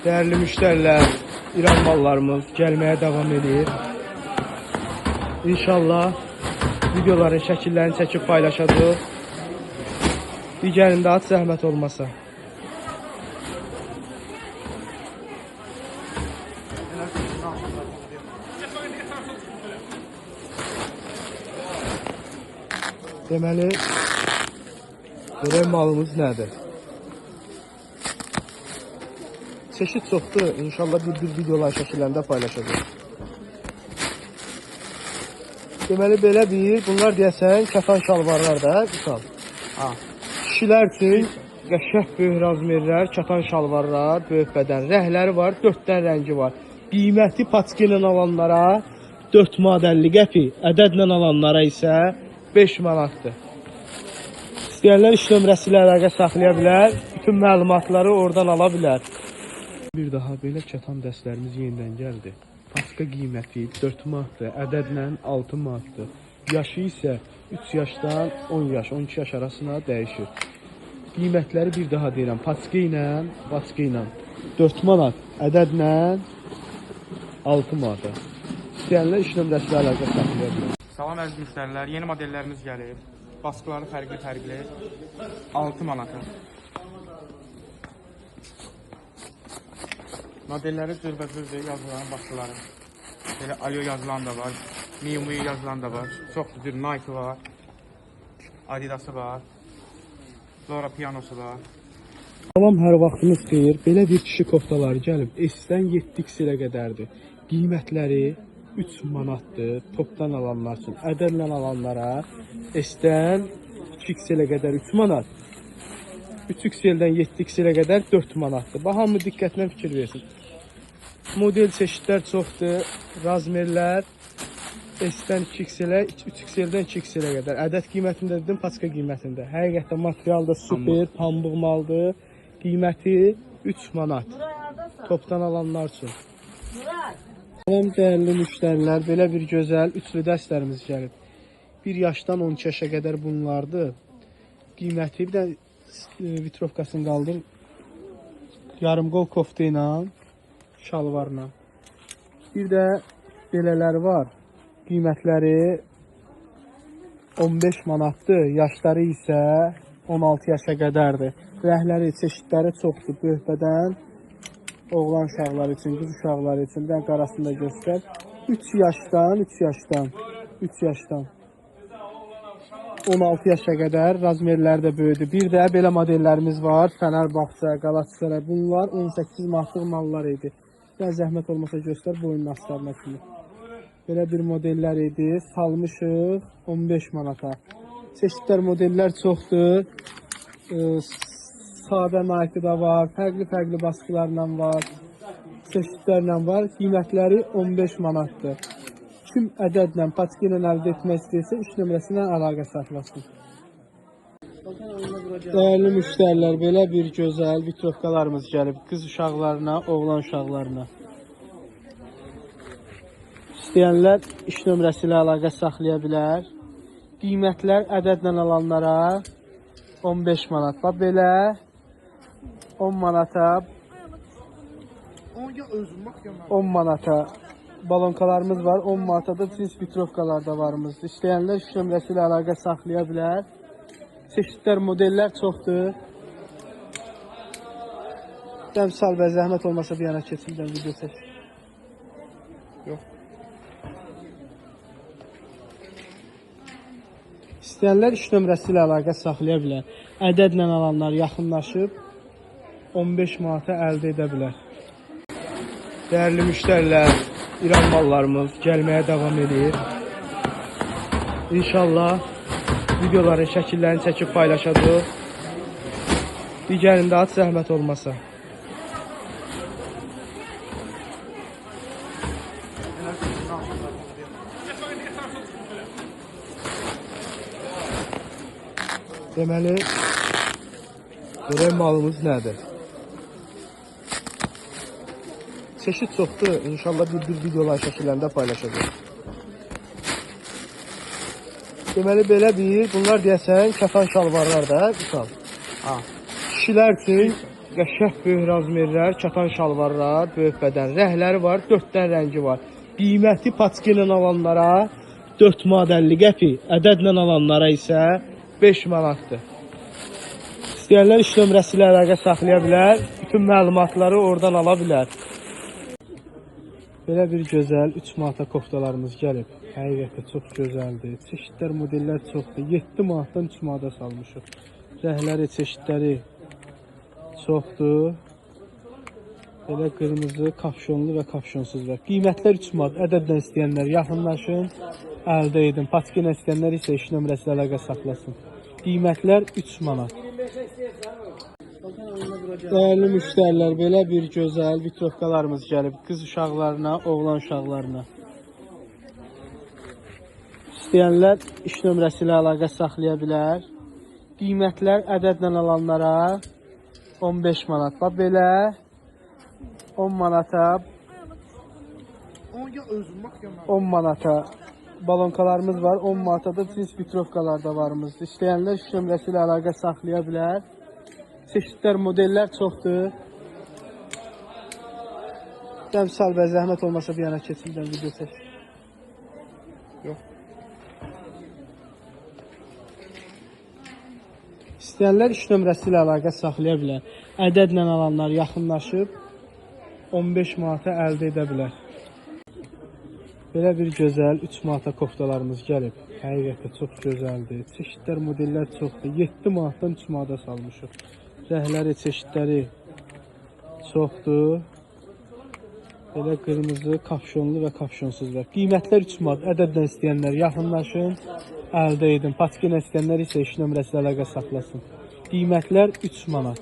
Değerli müşteriler, İran mallarımız gelmeye devam ediyor. İnşallah videoların şəkillərini çəkib paylaşacağıq. Digərində at zəhmət olmasa. Deməli, görək malımız nədir? Çeşit çoxdur. İnşallah bir videolar şəkillərində paylaşacağıq. Deməli, belə bir, bunlar deyəsən kətan şalvarlar da, misal. Kişilər üçün qəşəng böyük razmerlər, kətan şalvarlar, böyük bədən. Rəhləri var, 4 dən rəngi var. Qiyməti paçka ilə alanlara 4 manat 50 qəpik, ədədlə alanlara isə 5 manatdır. İstəyənlər iş nömrəsi ilə əlaqə saxlaya bilər, bütün məlumatları oradan ala bilər. Bir daha belə kətan dəstlərimiz yenidən gəldi. Paçka qiyməti 4 manatdır, ədədlə 6 manatdır. Yaşı isə 3 yaşdan 10 yaş, 12 yaş arasına dəyişir. Qiymətləri bir daha deyirəm, paçka ilə 4 manat, ədədlə 6 manat. İstəyənlər iş nömrəsi ilə əlaqə saxlaya bilər. Salam əziz müştərilər, yeni modellərimiz gəlib. Baskıları fərqli 6 manata. Modelləri cürbəcürdür, yazılan baskıları. Belə Ayo yazılan da var, Miu Miu yazılan da var. Çox düzdür, Nike var, Adidası var, Zora piyanosu var. Salam, hər vaxtınız xeyir. Belə bir kişi koftaları gəlib. S-dən 7X-ə qədərdir. Qiymətləri 3 manatdır. Topdan alanlar üçün. Ədədlə alanlara S-dən 2X-ə qədər 3 manat. 3X-dən 7X-ə qədər 4 manatdır. Hamı diqqətlə fikir versin. Model çeşidlər çoxdur. Razmerlər S-dən 2X-ə, 3X-dən 2X-ə qədər. Ədəd qiymətində dedim, paçka qiymətində. Həqiqətən material da super, pambıq maldır. Qiyməti 3 manat. Topdan alanlar üçün. Salam dəyərli müştərilər, belə bir gözəl üçlü dəstlərimiz gəlib. 1 yaşdan 12 yaşa qədər bunlardır. Qiyməti bir də vitrovkasını qaldır. Yarım qol kofta ilə, şalvarla. Bir də belələri var. Qiymətləri 15 manatdır. Yaşları isə 16 yaşa qədərdir. Rəhləri, çeşidləri çoxdur. Böyük bədən. Oğlan uşaqları üçün, qız uşaqları üçün. Bir dənə qarasında göstər. 3 yaşdan 16 yaşa qədər razmerləri də böyüdür. Bir də belə modellərimiz var. Fənərbağça, Qalatasaray. Bunlar 18 manatlıq mallar idi. Biraz zəhmət olmasa göstər boyun aslarına kimi. Belə bir modellər idi. Salmışıq 15 manata. Çeşidlər modellər çoxdur. Sadə Nike da var. Fərqli baskılarla var. Çeşidlərlə var. Qiymətləri 15 manatdır. Kim ədədlə, paçka ilə əldə etmək istəyirsə, iş nömrəsindən əlaqə saxlasın. Dəyərli müştərilər, belə bir gözəl vitrovkalarımız gəlib. Qız uşaqlarına, oğlan uşaqlarına. İstəyənlər iş nömrəsi ilə əlaqə saxlaya bilər. Qiymətlər ədədlə alanlara 15 manat. Belə 10 manata 10 manata balonkalarımız var. 10 manata da cins vitrovkalar da varımızdır. İstəyənlər iş nömrəsi ilə əlaqə saxlaya bilər. Çeşidlər, modellər çoxdur. Dəmsal və zəhmət olmasa bir yana keçimdən video çək. Yox. İstəyənlər iş nömrəsi ilə əlaqə saxlaya bilər. Ədədlə alanlar yaxınlaşıb 15 manata əldə edə bilər. Dəyərli müştərilər, İran mallarımız gəlməyə devam edir. İnşallah videoların şəkillərini çəkib paylaşacağıq. Digərində at zəhmət olmasa. Deməli, görək malımız nədir? Çeşit çoxdur. İnşallah bir videolar şəkillərində paylaşacağıq. Deməli, belə bir, bunlar deyəsən kətan şalvarlar da, misal. Kişilər üçün Qəşəng böyük razmerlər, çatan şalvarlar, böyük bədən rəhləri var, 4 dənə rəngi var. Qiyməti paçka ilə alanlara 4 manat 50 qəpik, ədədlə alanlara isə 5 manatdır. İstəyənlər iş nömrəsi ilə əlaqə saxlaya bilər, bütün məlumatları oradan ala bilər. Belə bir gözəl 3 manata koftalarımız gəlib. Həqiqətən çox gözəldir. Çeşidlər, modellər çoxdur. 7 manatdan 3 manata salmışıq. Rəhləri, çeşidləri çoxdur. Belə qırmızı, kapşonlu və kapşonsuz var. Qiymətlər 3 manat. Ədədlə istəyənlər yaxınlaşın, əldə edin. Paçkina istəyənlər isə iş nömrəsi ilə əlaqə saxlasın. Qiymətlər 3 manat. Dəyərli müştərilər, belə bir gözəl vitrovkalarımız gəlib. Qız uşaqlarına, oğlan uşaqlarına. İstəyənlər iş nömrəsi ilə əlaqə saxlaya bilər. Qiymətlər ədədlə alanlara 15 manat. Bax belə 10 manata 10 manata balonkalarımız var. 10 manata da cins vitrovkalar da varımızdır. İstəyənlər iş nömrəsi ilə əlaqə saxlaya bilər. Çeşidlər, modellər çoxdur. Dəmsal və zəhmət olmasa bir yana keçimdən video çək. Yox. İstəyənlər iş nömrəsi ilə əlaqə saxlaya bilər. Ədədlə alanlar yaxınlaşıb 15 manata əldə edə bilər. Belə bir gözəl 3 manata koftalarımız gəlib. Həqiqətən çox gözəldir. Çeşidlər, modellər çoxdur. 7 manatdan 3 manata salmışıq. Rəhləri, çeşidləri çoxdur. Belə qırmızı, kapşonlu və kapşonsuz var. Qiymətlər 3 manat. Ədədlə istəyənlər yaxınlaşın, əldə edin. Paçkina istəyənlər isə iş nömrəsi ilə əlaqə saxlasın. Qiymətlər 3 manat.